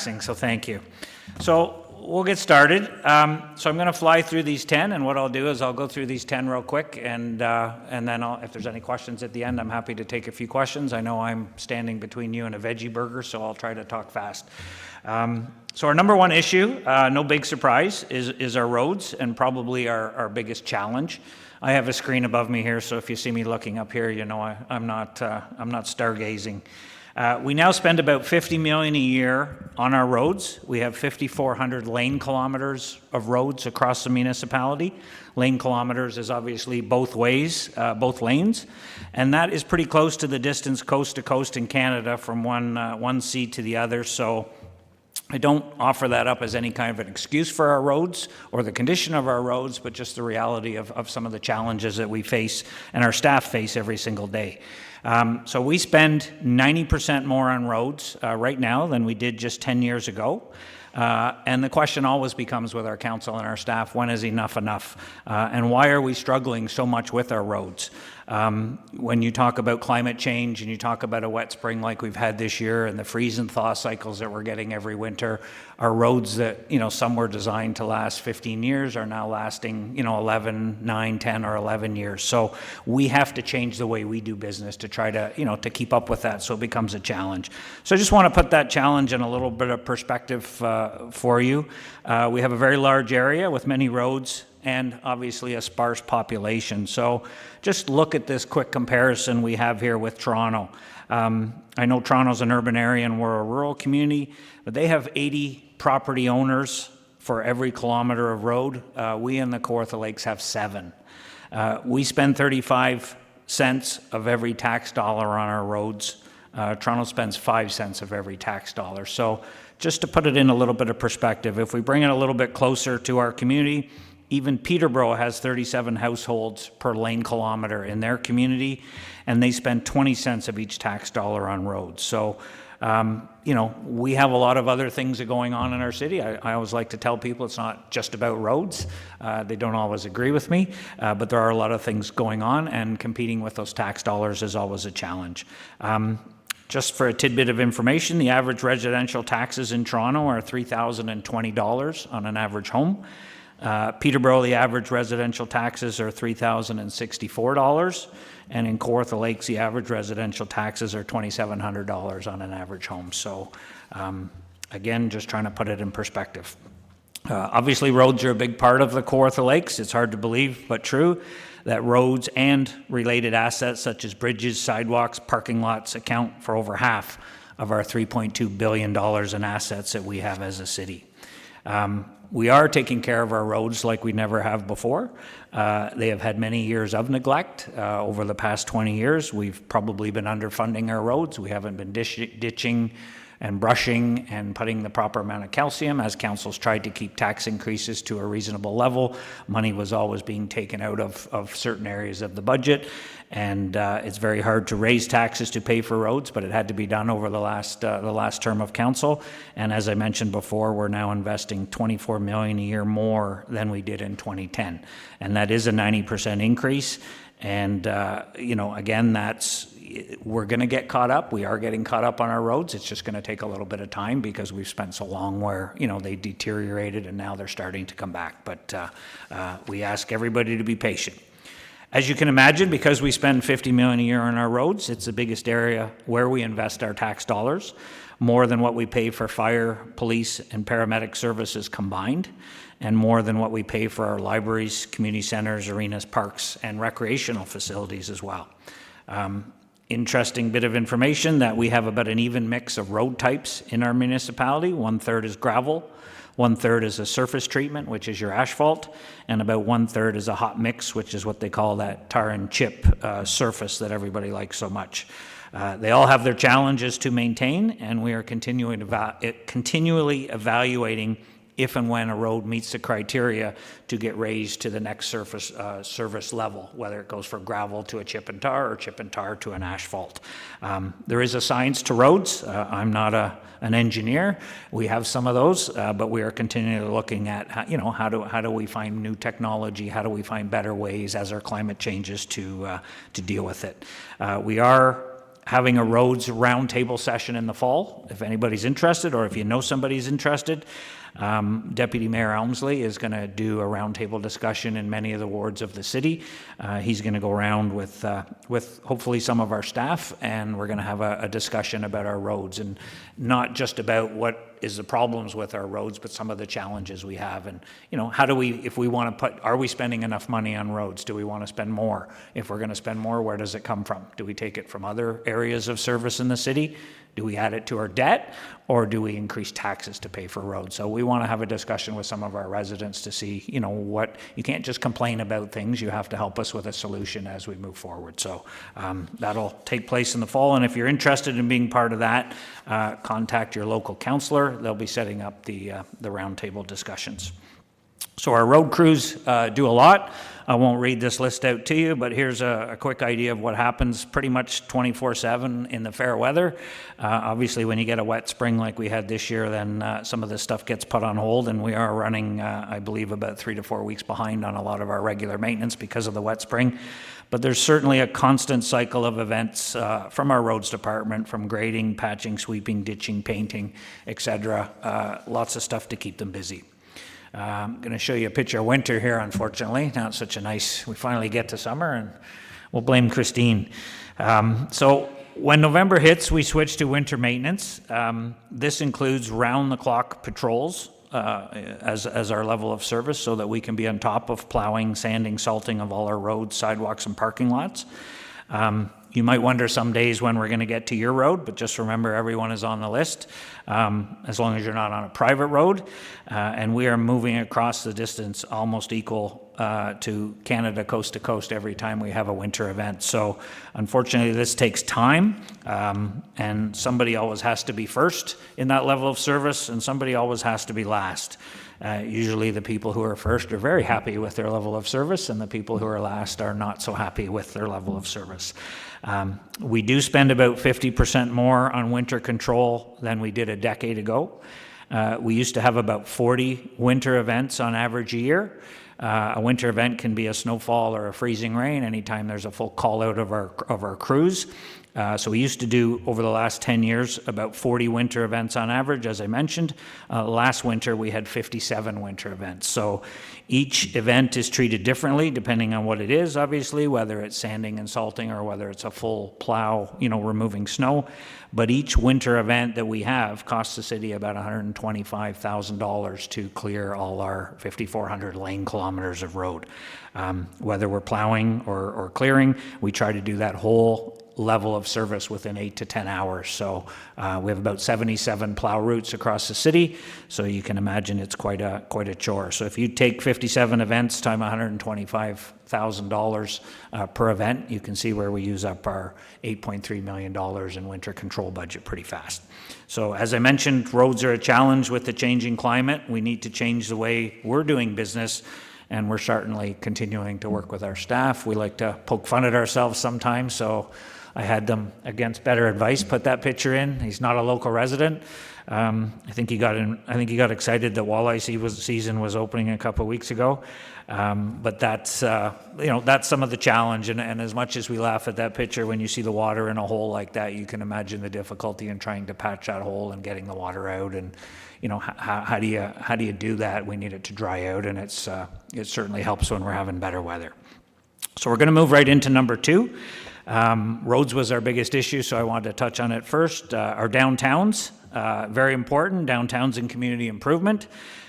So thank you. So we'll get started. So I'm going to fly through these 10, and what I'll do is I'll go through these 10 real quick, and then if there's any questions at the end, I'm happy to take a few questions. I know I'm standing between you and a veggie burger, so I'll try to talk fast. So our number one issue, no big surprise, is our roads, and probably our biggest challenge. I have a screen above me here, so if you see me looking up here, you know I'm not stargazing. We now spend about $50 million a year on our roads. We have 5,400 lane kilometers of roads across the municipality. Lane kilometers is obviously both ways, both lanes, and that is pretty close to the distance coast to coast in Canada from one sea to the other. So I don't offer that up as any kind of an excuse for our roads or the condition of our roads, but just the reality of some of the challenges that we face and our staff face every single day. So we spend 90% more on roads right now than we did just 10 years ago. And the question always becomes with our council and our staff, when is enough enough? And why are we struggling so much with our roads? When you talk about climate change and you talk about a wet spring like we've had this year and the freeze and thaw cycles that we're getting every winter, our roads that, some were designed to last 15 years are now lasting, 11, 9, 10, or 11 years. So we have to change the way we do business to try to, to keep up with that, so it becomes a challenge. So I just want to put that challenge in a little bit of perspective for you. We have a very large area with many roads and obviously a sparse population. So just look at this quick comparison we have here with Toronto. I know Toronto's an urban area and we're a rural community, but they have 80 property owners for every kilometer of road. We in the Kawartha Lakes have 7. We spend 35 cents of every tax dollar on our roads. Toronto spends 5 cents of every tax dollar. So just to put it in a little bit of perspective, if we bring it a little bit closer to our community, even Peterborough has 37 households per lane kilometer in their community, and they spend 20 cents of each tax dollar on roads. So, we have a lot of other things that are going on in our city. I always like to tell people it's not just about roads. They don't always agree with me, but there are a lot of things going on, and competing with those tax dollars is always a challenge. Just for a tidbit of information, the average residential taxes in Toronto are $3,020 on an average home. Peterborough, the average residential taxes are $3,064, and in Kawartha Lakes, the average residential taxes are $2,700 on an average home. So, again, just trying to put it in perspective. Obviously, roads are a big part of the Kawartha Lakes. It's hard to believe, but true, that roads and related assets such as bridges, sidewalks, parking lots account for over half of our $3.2 billion in assets that we have as a city. We are taking care of our roads like we never have before. They have had many years of neglect. Over the past 20 years, we've probably been underfunding our roads. We haven't been ditching and brushing and putting the proper amount of calcium. As councils tried to keep tax increases to a reasonable level, money was always being taken out of certain areas of the budget. And it's very hard to raise taxes to pay for roads, but it had to be done over the last term of council. And as I mentioned before, we're now investing $24 million a year more than we did in 2010, and that is a 90% increase. And again, we're going to get caught up. We are getting caught up on our roads. It's just going to take a little bit of time because we've spent so long where they deteriorated and now they're starting to come back. But we ask everybody to be patient. As you can imagine, because we spend $50 million a year on our roads, it's the biggest area where we invest our tax dollars, more than what we pay for fire, police, and paramedic services combined, and more than what we pay for our libraries, community centers, arenas, parks, and recreational facilities as well. Interesting bit of information that we have about an even mix of road types in our municipality. 1/3 is gravel, 1/3 is a surface treatment, which is your asphalt, and about 1/3 is a hot mix, which is what they call that tar and chip surface that everybody likes so much. They all have their challenges to maintain, and we are continually evaluating if and when a road meets the criteria to get raised to the next service level, whether it goes from gravel to a chip and tar or chip and tar to an asphalt. There is a science to roads. I'm not an engineer. We have some of those, but we are continually looking at how do we find new technology? How do we find better ways as our climate changes to deal with it? We are having a roads roundtable session in the fall, if anybody's interested, or if you know somebody's interested. Deputy Mayor Elmsley is going to do a roundtable discussion in many of the wards of the city. He's going to go around with hopefully some of our staff, and we're going to have a discussion about our roads, and not just about what is the problems with our roads, but some of the challenges we have. And, you know, how do we, if we want to are we spending enough money on roads? Do we want to spend more? If we're going to spend more, where does it come from? Do we take it from other areas of service in the city? Do we add it to our debt, or do we increase taxes to pay for roads? So we want to have a discussion with some of our residents to see, you know, what, you can't just complain about things, you have to help us with a solution as we move forward. So that'll take place in the fall, and if you're interested in being part of that, contact your local councillor. They'll be setting up the roundtable discussions. So our road crews do a lot. I won't read this list out to you, but here's a quick idea of what happens pretty much 24/7 in the fair weather. Obviously, when you get a wet spring like we had this year, then some of this stuff gets put on hold, and we are running, I believe, about 3 to 4 weeks behind on a lot of our regular maintenance because of the wet spring. But there's certainly a constant cycle of events from our roads department, from grading, patching, sweeping, ditching, painting, etc. Lots of stuff to keep them busy. I'm going to show you a picture of winter here, unfortunately. Not such a nice, we finally get to summer, and we'll blame Christine. So when November hits, we switch to winter maintenance. This includes round-the-clock patrols as our level of service, so that we can be on top of plowing, sanding, salting of all our roads, sidewalks, and parking lots. You might wonder some days when we're going to get to your road, but just remember everyone is on the list, as long as you're not on a private road. And we are moving across the distance almost equal to Canada coast to coast every time we have a winter event. So unfortunately, this takes time, and somebody always has to be first in that level of service, and somebody always has to be last. Usually the people who are first are very happy with their level of service, and the people who are last are not so happy with their level of service. We do spend about 50% more on winter control than we did a decade ago. We used to have about 40 winter events on average a year. A winter event can be a snowfall or a freezing rain anytime there's a full call out of our crews. So we used to do, over the last 10 years, about 40 winter events on average, as I mentioned. Last winter, we had 57 winter events. So each event is treated differently, depending on what it is, obviously, whether it's sanding and salting or whether it's a full plow, you know, removing snow. But each winter event that we have costs the city about $125,000 to clear all our 5,400 lane kilometers of road. Whether we're plowing or clearing, we try to do that whole level of service within 8 to 10 hours. So we have about 77 plow routes across the city, so you can imagine it's quite a chore. So if you take 57 events times $125,000 per event, you can see where we use up our $8.3 million in winter control budget pretty fast. So as I mentioned, roads are a challenge with the changing climate. We need to change the way we're doing business, and we're certainly continuing to work with our staff. We like to poke fun at ourselves sometimes, so I had them, against better advice, put that picture in. He's not a local resident. I think he got excited that walleye season was opening a couple of weeks ago. But that's that's some of the challenge. And as much as we laugh at that picture, when you see the water in a hole like that, you can imagine the difficulty in trying to patch that hole and getting the water out. And how do you do that? We need it to dry out, and it certainly helps when we're having better weather. So we're going to move right into number 2. Roads was our biggest issue, so I wanted to touch on it first. Our downtowns, very important, downtowns and community improvement.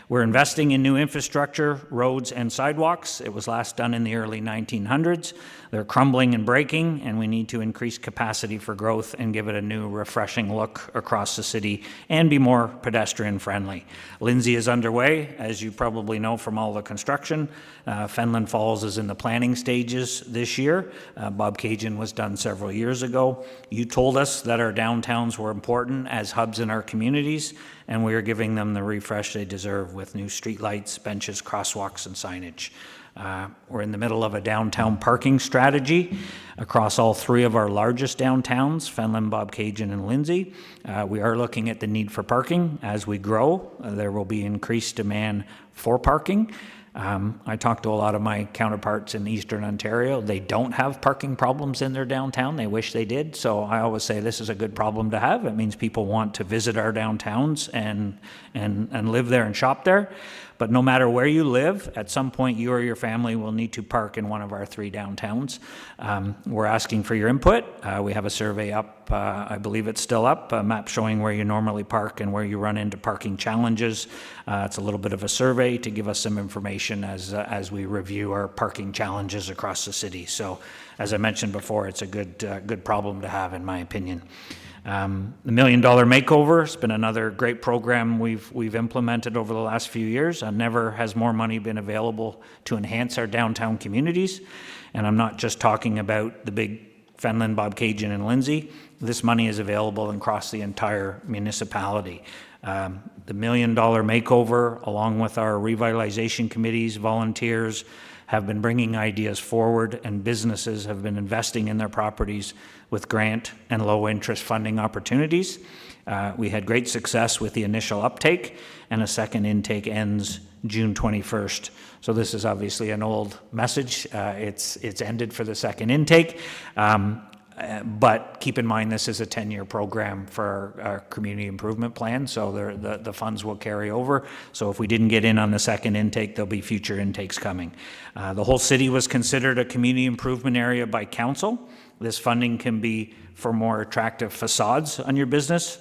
We're investing in new infrastructure, roads, and sidewalks. It was last done in the early 1900s. They're crumbling and breaking, and we need to increase capacity for growth and give it a new, refreshing look across the city and be more pedestrian-friendly. Lindsay is underway, as you probably know from all the construction. Fenland Falls is in the planning stages this year. Bob Cajun was done several years ago. You told us that our downtowns were important as hubs in our communities, and we are giving them the refresh they deserve with new streetlights, benches, crosswalks, and signage. We're in the middle of a downtown parking strategy across all 3 of our largest downtowns, Fenland, Bob Cajun, and Lindsay. We are looking at the need for parking. As we grow, there will be increased demand for parking. I talk to a lot of my counterparts in Eastern Ontario. They don't have parking problems in their downtown. They wish they did. So I always say this is a good problem to have. It means people want to visit our downtowns and live there and shop there. But no matter where you live, at some point you or your family will need to park in one of our 3 downtowns. We're asking for your input. We have a survey up, I believe it's still up, a map showing where you normally park and where you run into parking challenges. It's a little bit of a survey to give us some information as we review our parking challenges across the city. So as I mentioned before, it's a good problem to have, in my opinion. The $1 Million Makeover has been another great program we've implemented over the last few years. Never has more money been available to enhance our downtown communities. And I'm not just talking about the big Fenland, Bobcaygeon, and Lindsay. This money is available across the entire municipality. The $1 Million Makeover, along with our revitalization committees, volunteers, have been bringing ideas forward, and businesses have been investing in their properties with grant and low interest funding opportunities. We had great success with the initial uptake, and a second intake ends June 21st. So this is obviously an old message. It's ended for the second intake. But keep in mind, this is a 10-year program for our community improvement plan, so the funds will carry over. So if we didn't get in on the second intake, there'll be future intakes coming. The whole city was considered a community improvement area by council. This funding can be for more attractive facades on your business,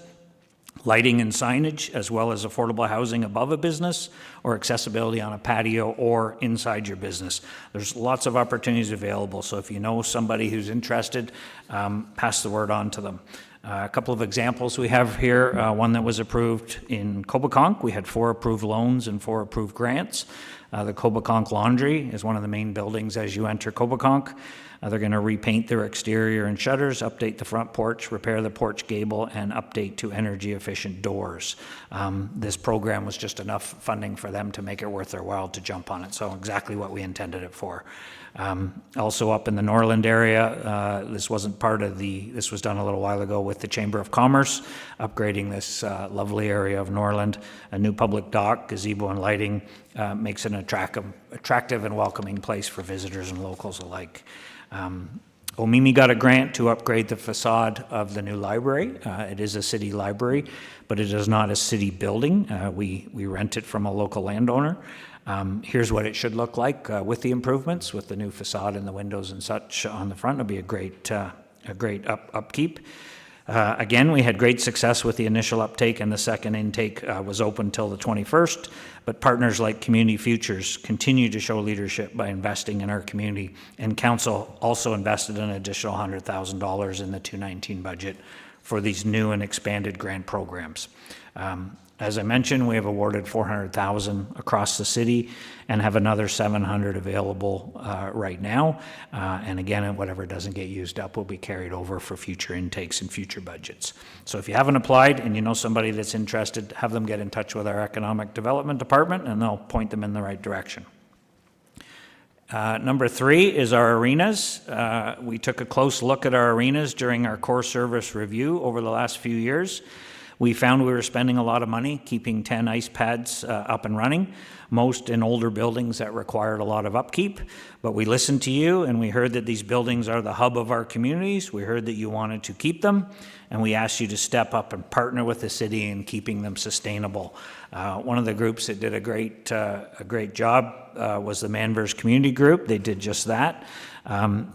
lighting and signage, as well as affordable housing above a business, or accessibility on a patio or inside your business. There's lots of opportunities available, so if you know somebody who's interested, pass the word on to them. A couple of examples we have here, one that was approved in Coboconk. We had 4 approved loans and 4 approved grants. The Coboconk Laundry is one of the main buildings as you enter Coboconk. They're going to repaint their exterior and shutters, update the front porch, repair the porch gable, and update to energy-efficient doors. This program was just enough funding for them to make it worth their while to jump on it, so exactly what we intended it for. Also up in the Norland area, this was done a little while ago with the Chamber of Commerce, upgrading this lovely area of Norland. A new public dock, gazebo, and lighting makes it an attractive and welcoming place for visitors and locals alike. Omimi got a grant to upgrade the facade of the new library. It is a city library, but it is not a city building. We rent it from a local landowner. Here's what it should look like with the improvements, with the new facade and the windows and such on the front. It'll be a great upkeep. Again, we had great success with the initial uptake, and the second intake was open till the 21st, but partners like Community Futures continue to show leadership by investing in our community, and Council also invested an additional $100,000 in the 2019 budget for these new and expanded grant programs. As I mentioned, we have awarded $400,000 across the city and have another $700 available right now. And again, whatever doesn't get used up will be carried over for future intakes and future budgets. So if you haven't applied and you know somebody that's interested, have them get in touch with our Economic Development Department and they'll point them in the right direction. Number 3 is our arenas. We took a close look at our arenas during our core service review over the last few years. We found we were spending a lot of money keeping 10 ice pads up and running, most in older buildings that required a lot of upkeep. But we listened to you, and we heard that these buildings are the hub of our communities. We heard that you wanted to keep them, and we asked you to step up and partner with the city in keeping them sustainable. One of the groups that did a great job was the Manors Community Group. They did just that.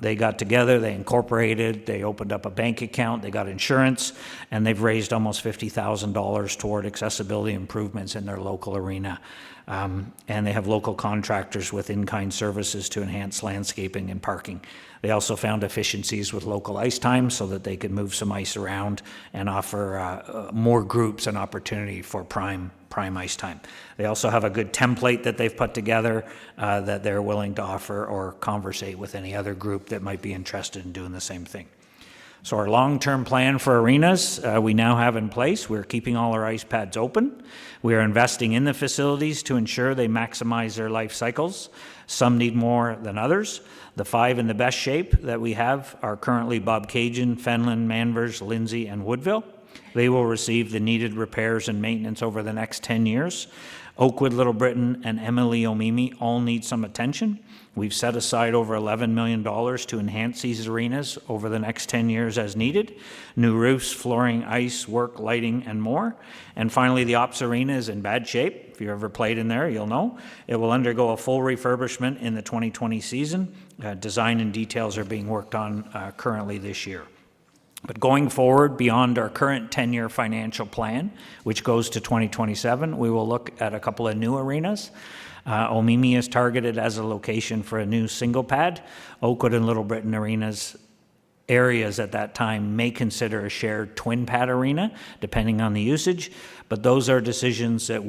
They got together, they incorporated, they opened up a bank account, they got insurance, and they've raised almost $50,000 toward accessibility improvements in their local arena. And they have local contractors with in-kind services to enhance landscaping and parking. They also found efficiencies with local ice time so that they could move some ice around and offer more groups an opportunity for prime ice time. They also have a good template that they've put together that they're willing to offer or conversate with any other group that might be interested in doing the same thing. So our long-term plan for arenas, we now have in place. We're keeping all our ice pads open. We are investing in the facilities to ensure they maximize their life cycles. Some need more than others. The 5 in the best shape that we have are currently Bobcaygeon, Fenland, Manors, Lindsay, and Woodville. They will receive the needed repairs and maintenance over the next 10 years. Oakwood, Little Britain, and Emily Omimi all need some attention. We've set aside over $11 million to enhance these arenas over the next 10 years as needed. New roofs, flooring, ice, work, lighting, and more. And finally, the Ops Arena is in bad shape. If you've ever played in there, you'll know. It will undergo a full refurbishment in the 2020 season. Design and details are being worked on currently this year. But going forward, beyond our current 10-year financial plan, which goes to 2027, we will look at a couple of new arenas. Omimi is targeted as a location for a new single pad. Oakwood and Little Britain areas at that time may consider a shared twin pad arena, depending on the usage, but those are decisions that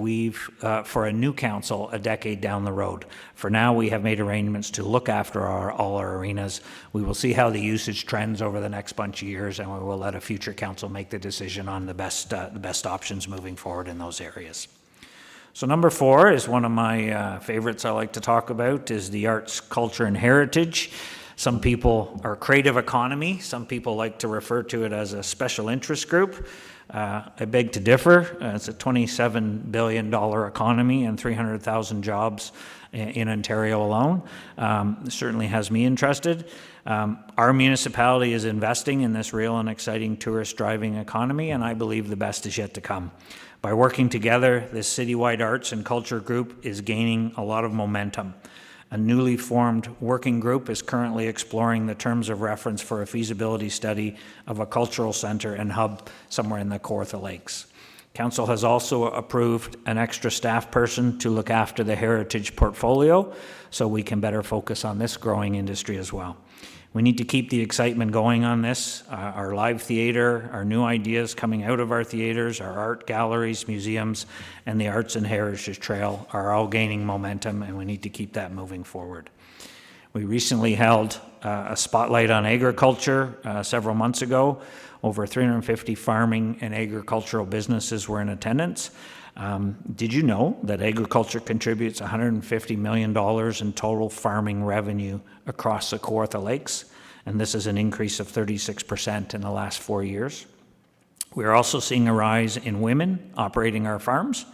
for a new council a decade down the road. For now, we have made arrangements to look after all our arenas. We will see how the usage trends over the next bunch of years, and we will let a future council make the decision on the best options moving forward in those areas. So number 4 is one of my favorites I like to talk about, is the arts, culture, and heritage. Some people are creative economy. Some people like to refer to it as a special interest group. I beg to differ. It's a $27 billion economy and 300,000 jobs in Ontario alone. It certainly has me interested. Our municipality is investing in this real and exciting tourist-driving economy, and I believe the best is yet to come. By working together, this citywide arts and culture group is gaining a lot of momentum. A newly formed working group is currently exploring the terms of reference for a feasibility study of a cultural centre and hub somewhere in the Kawartha Lakes. Council has also approved an extra staff person to look after the heritage portfolio, so we can better focus on this growing industry as well. We need to keep the excitement going on this. Our live theatre, our new ideas coming out of our theatres, our art galleries, museums, and the Arts and Heritage Trail are all gaining momentum, and we need to keep that moving forward. We recently held a spotlight on agriculture several months ago. Over 350 farming and agricultural businesses were in attendance. Did you know that agriculture contributes $150 million in total farming revenue across the Kawartha Lakes? And this is an increase of 36% in the last 4 years. We are also seeing a rise in women operating our farms.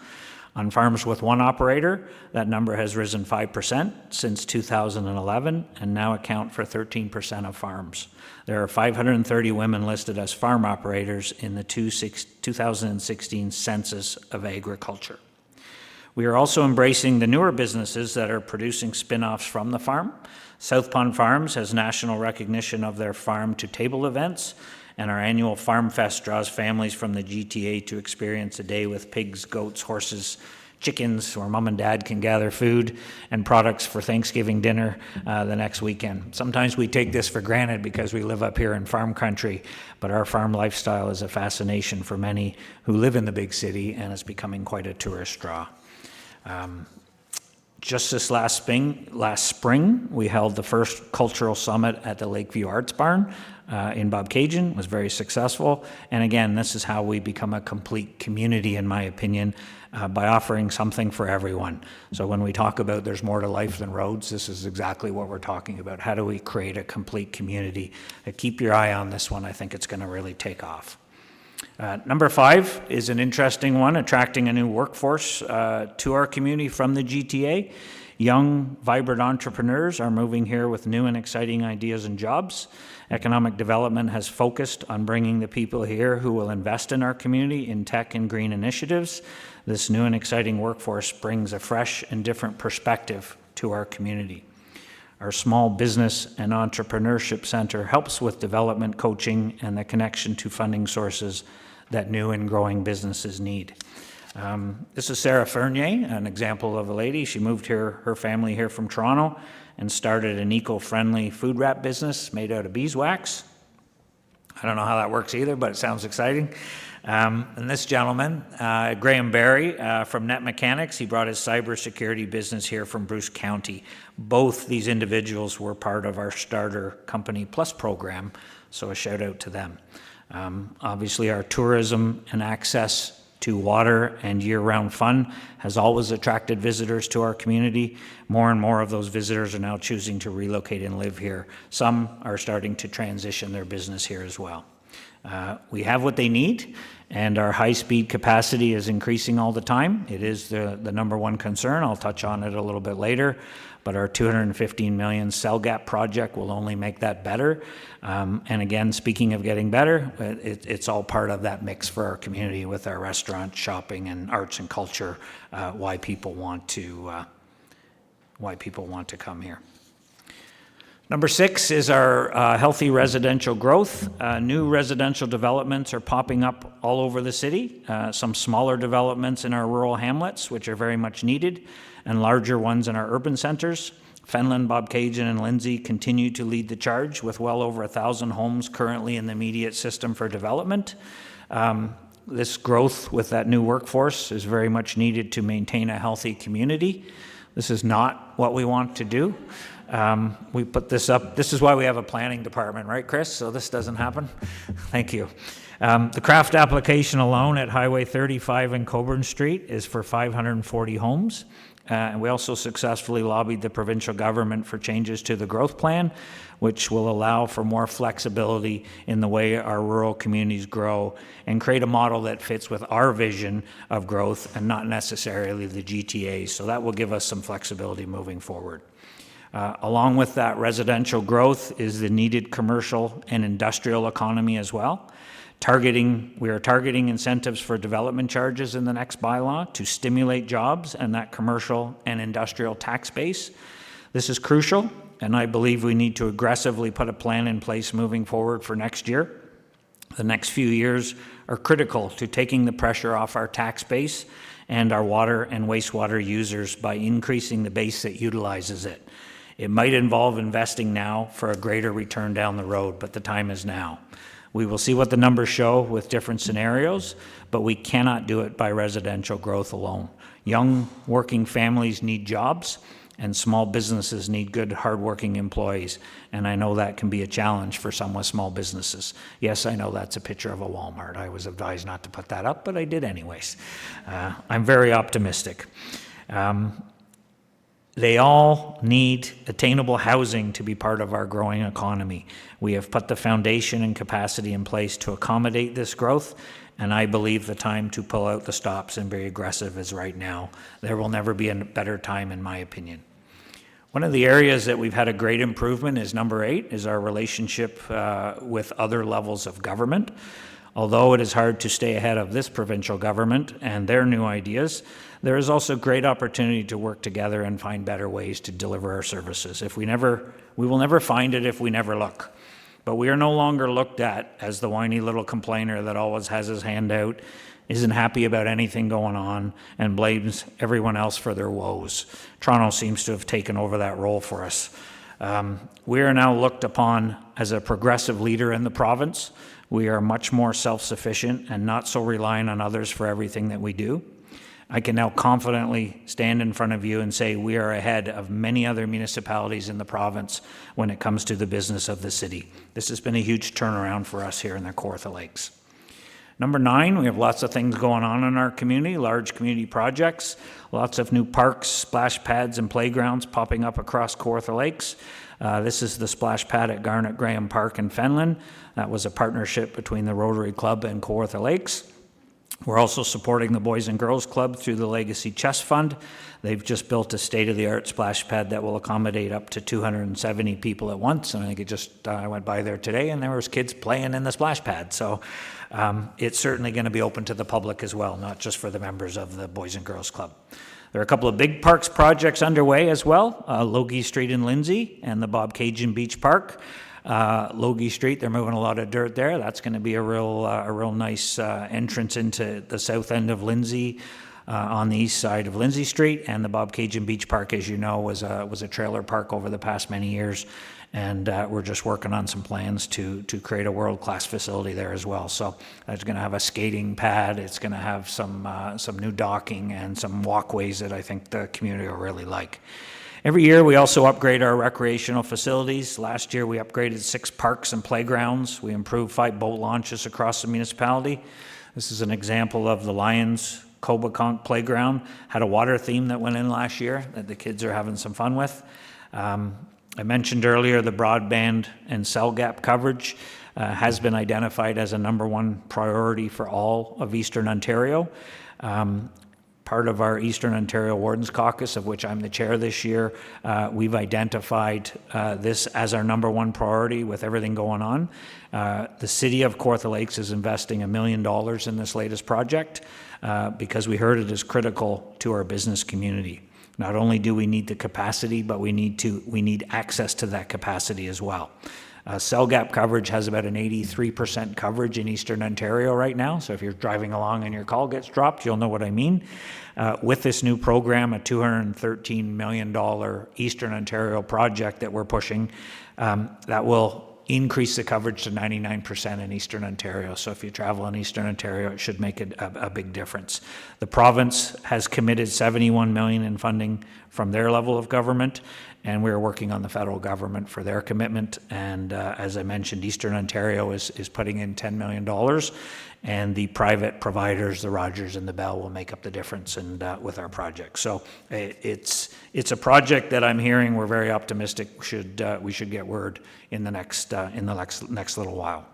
On farms with one operator, that number has risen 5% since 2011 and now account for 13% of farms. There are 530 women listed as farm operators in the 2016 Census of Agriculture. We are also embracing the newer businesses that are producing spin-offs from the farm. South Pond Farms has national recognition of their farm-to-table events, and our annual Farm Fest draws families from the GTA to experience a day with pigs, goats, horses, chickens, where mom and dad can gather food and products for Thanksgiving dinner the next weekend. Sometimes we take this for granted because we live up here in farm country, but our farm lifestyle is a fascination for many who live in the big city, and it's becoming quite a tourist draw. Just this last spring, we held the first cultural summit at the Lakeview Arts Barn in Bobcaygeon. It was very successful. And again, this is how we become a complete community, in my opinion, by offering something for everyone. So when we talk about there's more to life than roads, this is exactly what we're talking about. How do we create a complete community? Keep your eye on this one. I think it's going to really take off. Number 5 is an interesting one, attracting a new workforce to our community from the GTA. Young, vibrant entrepreneurs are moving here with new and exciting ideas and jobs. Economic development has focused on bringing the people here who will invest in our community in tech and green initiatives. This new and exciting workforce brings a fresh and different perspective to our community. Our Small Business and Entrepreneurship Center helps with development coaching and the connection to funding sources that new and growing businesses need. This is Sarah Fernier, an example of a lady. She moved here, her family here from Toronto, and started an eco-friendly food wrap business made out of beeswax. I don't know how that works either, but it sounds exciting. And this gentleman, Graham Barry from Net Mechanics, he brought his cybersecurity business here from Bruce County. Both these individuals were part of our Starter Company Plus program, so a shout out to them. Obviously, our tourism and access to water and year-round fun has always attracted visitors to our community. More and more of those visitors are now choosing to relocate and live here. Some are starting to transition their business here as well. We have what they need, and our high-speed capacity is increasing all the time. It is the number one concern. I'll touch on it a little bit later, but our $215 million cell gap project will only make that better. And again, speaking of getting better, it's all part of that mix for our community with our restaurant, shopping, and arts and culture, why people want to come here. Number 6 is our healthy residential growth. New residential developments are popping up all over the city. Some smaller developments in our rural hamlets, which are very much needed, and larger ones in our urban centers. Fenland, Bobcaygeon, and Lindsay continue to lead the charge with well over 1,000 homes currently in the immediate system for development. This growth with that new workforce is very much needed to maintain a healthy community. This is not what we want to do. We put this up. This is why we have a planning department, right, Chris? So this doesn't happen. Thank you. The craft application alone at Highway 35 and Cobourn Street is for 540 homes. And we also successfully lobbied the provincial government for changes to the growth plan, which will allow for more flexibility in the way our rural communities grow and create a model that fits with our vision of growth and not necessarily the GTA. So that will give us some flexibility moving forward. Along with that residential growth is the needed commercial and industrial economy as well. We are targeting incentives for development charges in the next bylaw to stimulate jobs and that commercial and industrial tax base. This is crucial, and I believe we need to aggressively put a plan in place moving forward for next year. The next few years are critical to taking the pressure off our tax base and our water and wastewater users by increasing the base that utilizes it. It might involve investing now for a greater return down the road, but the time is now. We will see what the numbers show with different scenarios, but we cannot do it by residential growth alone. Young working families need jobs, and small businesses need good, hardworking employees, and I know that can be a challenge for some with small businesses. Yes, I know that's a picture of a Walmart. I was advised not to put that up, but I did anyways. I'm very optimistic. They all need attainable housing to be part of our growing economy. We have put the foundation and capacity in place to accommodate this growth, and I believe the time to pull out the stops and be aggressive is right now. There will never be a better time, in my opinion. One of the areas that we've had a great improvement is number 8, is our relationship with other levels of government. Although it is hard to stay ahead of this provincial government and their new ideas, there is also great opportunity to work together and find better ways to deliver our services. We will never find it if we never look. But we are no longer looked at as the whiny little complainer that always has his hand out, isn't happy about anything going on, and blames everyone else for their woes. Toronto seems to have taken over that role for us. We are now looked upon as a progressive leader in the province. We are much more self-sufficient and not so reliant on others for everything that we do. I can now confidently stand in front of you and say we are ahead of many other municipalities in the province when it comes to the business of the city. This has been a huge turnaround for us here in the Kawartha Lakes. Number 9, we have lots of things going on in our community, large community projects, lots of new parks, splash pads, and playgrounds popping up across Kawartha Lakes. This is the splash pad at Garnet Graham Park in Fenland. That was a partnership between the Rotary Club and Kawartha Lakes. We're also supporting the Boys and Girls Club through the Legacy Chess Fund. They've just built a state-of-the-art splash pad that will accommodate up to 270 people at once. And I think I went by there today and there was kids playing in the splash pad. So it's certainly going to be open to the public as well, not just for the members of the Boys and Girls Club. There are a couple of big parks projects underway as well, Logie Street in Lindsay and the Bobcaygeon Beach Park. Logie Street, they're moving a lot of dirt there. That's going to be a real nice entrance into the south end of Lindsay on the east side of Lindsay Street. And the Bobcaygeon Beach Park, as you know, was a trailer park over the past many years. And we're just working on some plans to create a world-class facility there as well. So it's going to have a skating pad. It's going to have some new docking and some walkways that I think the community will really like. Every year, we also upgrade our recreational facilities. Last year, we upgraded 6 parks and playgrounds. We improved 5 boat launches across the municipality. This is an example of the Lions Coboconk playground. Had a water theme that went in last year that the kids are having some fun with. I mentioned earlier the broadband and cell gap coverage. has been identified as a #1 priority for all of Eastern Ontario. Part of our Eastern Ontario Wardens Caucus, of which I'm the chair this year, we've identified this as our #1 priority with everything going on. The City of Kawartha Lakes is investing $1 million in this latest project because we heard it is critical to our business community. Not only do we need the capacity, but we need access to that capacity as well. Cell gap coverage has about an 83% coverage in Eastern Ontario right now. So if you're driving along and your call gets dropped, you'll know what I mean. With this new program, a $213 million Eastern Ontario project that we're pushing, that will increase the coverage to 99% in Eastern Ontario. So if you travel in Eastern Ontario, it should make a big difference. The province has committed $71 million in funding from their level of government, and we're working on the federal government for their commitment. And as I mentioned, Eastern Ontario is putting in $10 million, and the private providers, the Rogers and the Bell, will make up the difference with our project. So it's a project that I'm hearing we're very optimistic we should get word in the next little while.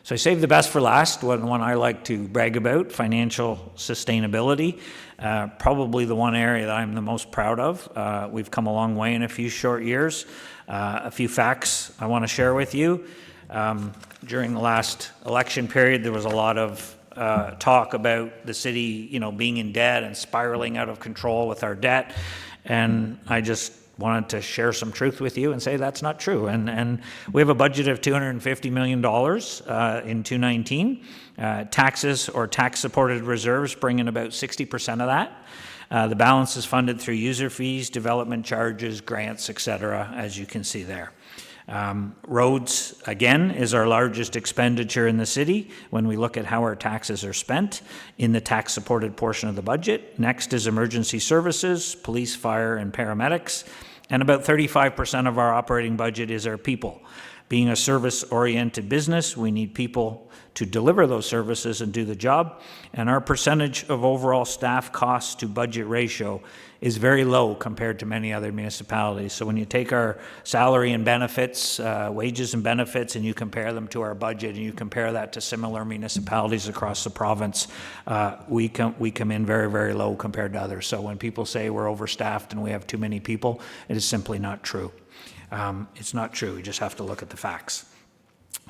So I saved the best for last, one I like to brag about, financial sustainability. Probably the one area that I'm the most proud of. We've come a long way in a few short years. A few facts I want to share with you. During the last election period, there was a lot of talk about the city, being in debt and spiraling out of control with our debt. And I just wanted to share some truth with you and say that's not true. And we have a budget of $250 million in 2019. Taxes or tax-supported reserves bring in about 60% of that. The balance is funded through user fees, development charges, grants, etc., as you can see there. Roads, again, is our largest expenditure in the city when we look at how our taxes are spent in the tax-supported portion of the budget. Next is emergency services, police, fire, and paramedics. And about 35% of our operating budget is our people. Being a service-oriented business, we need people to deliver those services and do the job. And our percentage of overall staff costs to budget ratio is very low compared to many other municipalities. So when you take our salary and benefits, wages and benefits, and you compare them to our budget, and you compare that to similar municipalities across the province, we come in very, very low compared to others. So when people say we're overstaffed and we have too many people, it is simply not true. It's not true. You just have to look at the facts.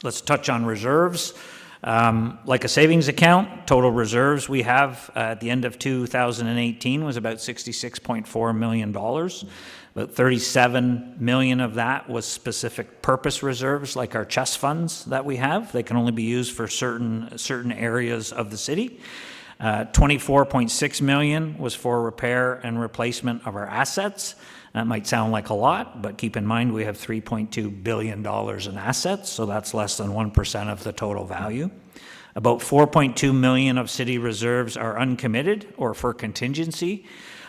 Let's touch on reserves. Like a savings account, total reserves we have at the end of 2018 was about $66.4 million. About $37 million of that was specific purpose reserves, like our chest funds that we have. They can only be used for certain areas of the city. $24.6 million was for repair and replacement of our assets. That might sound like a lot, but keep in mind we have $3.2 billion in assets, so that's less than 1% of the total value. About $4.2 million of city reserves are uncommitted or for contingency,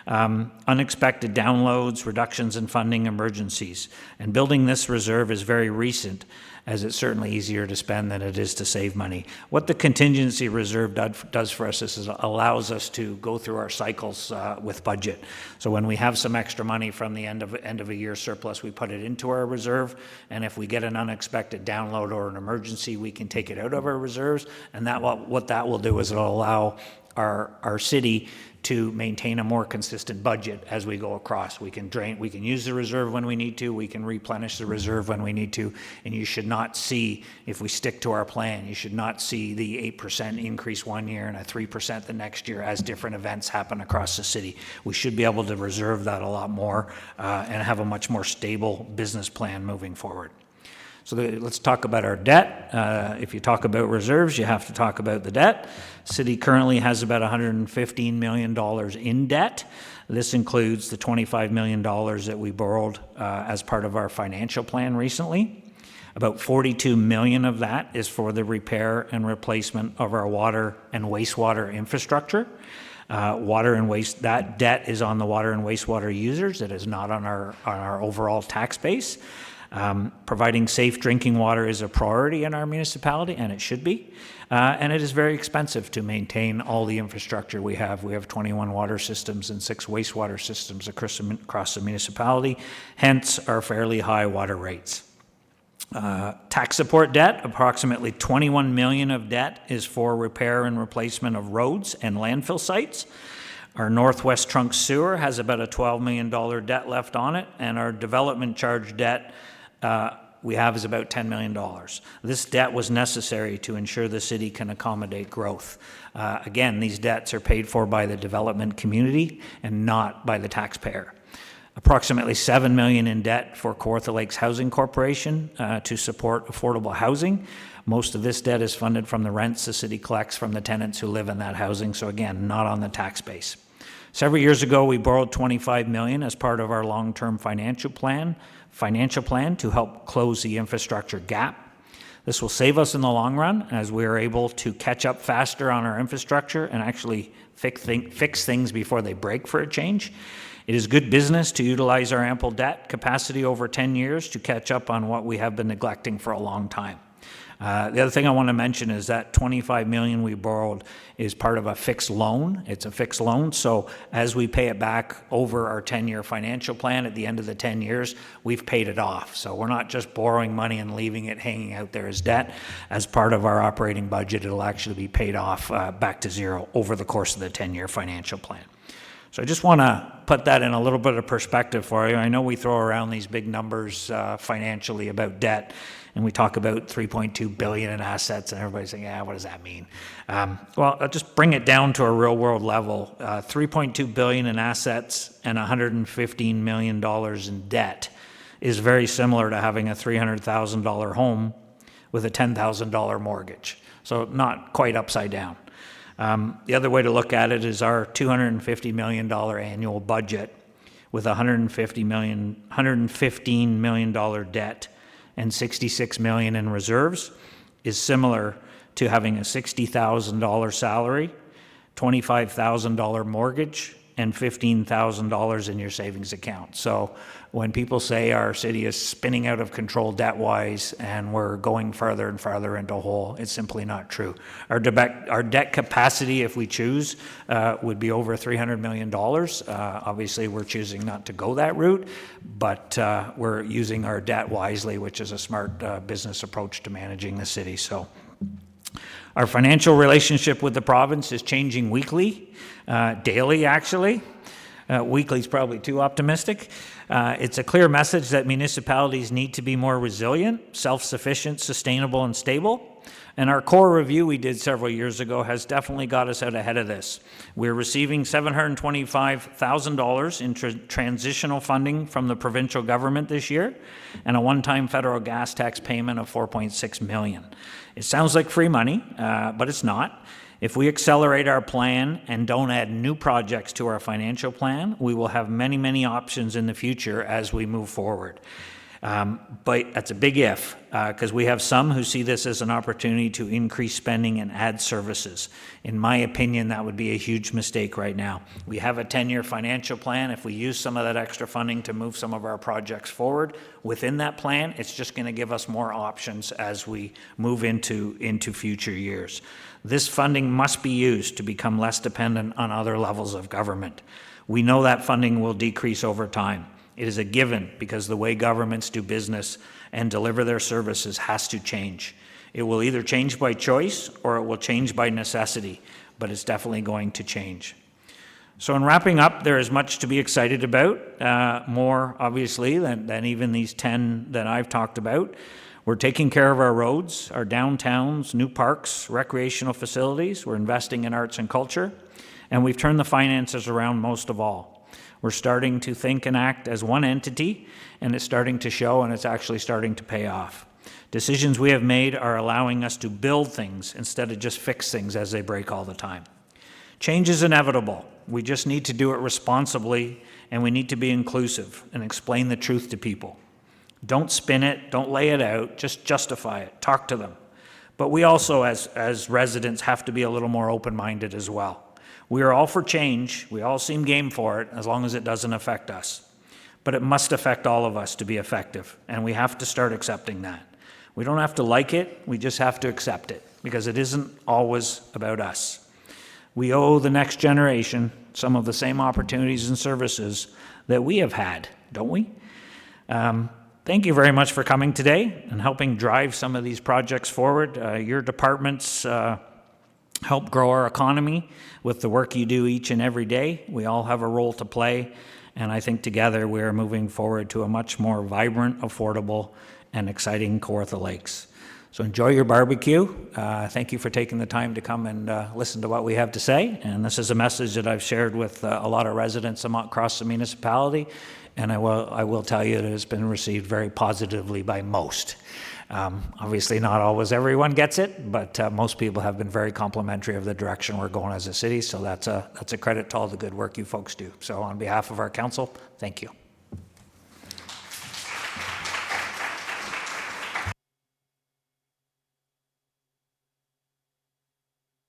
unexpected downloads, reductions in funding, emergencies. And building this reserve is very recent, as it's certainly easier to spend than it is to save money. What the contingency reserve does for us is allows us to go through our cycles with budget. So when we have some extra money from the end of a year surplus, we put it into our reserve, and if we get an unexpected download or an emergency, we can take it out of our reserves, and what that will do is it'll allow our city to maintain a more consistent budget as we go across. We can use the reserve when we need to, we can replenish the reserve when we need to, and you should not see, if we stick to our plan, you should not see the 8% increase one year and a 3% the next year as different events happen across the city. We should be able to reserve that a lot more and have a much more stable business plan moving forward. So let's talk about our debt. If you talk about reserves, you have to talk about the debt. City currently has about $115 million in debt. This includes the $25 million that we borrowed as part of our financial plan recently. About $42 million of that is for the repair and replacement of our water and wastewater infrastructure. Water and waste, that debt is on the water and wastewater users. It is not on our overall tax base. Providing safe drinking water is a priority in our municipality, and it should be. And it is very expensive to maintain all the infrastructure we have. We have 21 water systems and 6 wastewater systems across the municipality, hence our fairly high water rates. Tax support debt, approximately $21 million of debt is for repair and replacement of roads and landfill sites. Our Northwest Trunk Sewer has about a $12 million debt left on it, and our development charge debt we have is about $10 million. This debt was necessary to ensure the city can accommodate growth. Again, these debts are paid for by the development community and not by the taxpayer. Approximately $7 million in debt for Kawartha Lakes Housing Corporation to support affordable housing. Most of this debt is funded from the rents the city collects from the tenants who live in that housing, so again, not on the tax base. Several years ago, we borrowed $25 million as part of our long-term financial plan to help close the infrastructure gap. This will save us in the long run as we are able to catch up faster on our infrastructure and actually fix things before they break for a change. It is good business to utilize our ample debt capacity over 10 years to catch up on what we have been neglecting for a long time. The other thing I want to mention is that $25 million we borrowed is part of a fixed loan. It's a fixed loan, so as we pay it back over our 10-year financial plan, at the end of the 10 years, we've paid it off. So we're not just borrowing money and leaving it hanging out there as debt. As part of our operating budget, it'll actually be paid off back to zero over the course of the 10-year financial plan. So I just want to put that in a little bit of perspective for you. I know we throw around these big numbers financially about debt, and we talk about $3.2 billion in assets, and everybody's saying, yeah, what does that mean? Well, I'll just bring it down to a real-world level. $3.2 billion in assets and $115 million in debt is very similar to having a $300,000 home with a $10,000 mortgage. So not quite upside down. The other way to look at it is our $250 million annual budget with $115 million debt and $66 million in reserves is similar to having a $60,000 salary, $25,000 mortgage, and $15,000 in your savings account. So when people say our city is spinning out of control debt-wise and we're going farther and farther into a hole, it's simply not true. Our debt capacity, if we choose, would be over $300 million. Obviously, we're choosing not to go that route, but we're using our debt wisely, which is a smart business approach to managing the city. So our financial relationship with the province is changing weekly, daily actually. Weekly is probably too optimistic. It's a clear message that municipalities need to be more resilient, self-sufficient, sustainable, and stable. And our core review we did several years ago has definitely got us out ahead of this. We're receiving $725,000 in transitional funding from the provincial government this year and a one-time federal gas tax payment of $4.6 million. It sounds like free money, but it's not. If we accelerate our plan and don't add new projects to our financial plan, we will have many, many options in the future as we move forward. But that's a big if, because we have some who see this as an opportunity to increase spending and add services. In my opinion, that would be a huge mistake right now. We have a 10-year financial plan. If we use some of that extra funding to move some of our projects forward within that plan, it's just going to give us more options as we move into future years. This funding must be used to become less dependent on other levels of government. We know that funding will decrease over time. It is a given because the way governments do business and deliver their services has to change. It will either change by choice or it will change by necessity, but it's definitely going to change. So in wrapping up, there is much to be excited about, more obviously than even these 10 that I've talked about. We're taking care of our roads, our downtowns, new parks, recreational facilities. We're investing in arts and culture, and we've turned the finances around most of all. We're starting to think and act as one entity, and it's starting to show, and it's actually starting to pay off. Decisions we have made are allowing us to build things instead of just fix things as they break all the time. Change is inevitable. We just need to do it responsibly, and we need to be inclusive and explain the truth to people. Don't spin it, don't lay it out, just justify it, talk to them. But we also, as residents, have to be a little more open-minded as well. We are all for change, we all seem game for it, as long as it doesn't affect us. But it must affect all of us to be effective, and we have to start accepting that. We don't have to like it, we just have to accept it, because it isn't always about us. We owe the next generation some of the same opportunities and services that we have had, don't we? Thank you very much for coming today and helping drive some of these projects forward. Your departments help grow our economy with the work you do each and every day. We all have a role to play, and I think together we are moving forward to a much more vibrant, affordable, and exciting Kawartha Lakes. So enjoy your barbecue. Thank you for taking the time to come and listen to what we have to say. And this is a message that I've shared with a lot of residents across the municipality, and I will tell you that it has been received very positively by most. Obviously not always everyone gets it, but most people have been very complimentary of the direction we're going as a city, so that's a credit to all the good work you folks do. So on behalf of our council, thank you.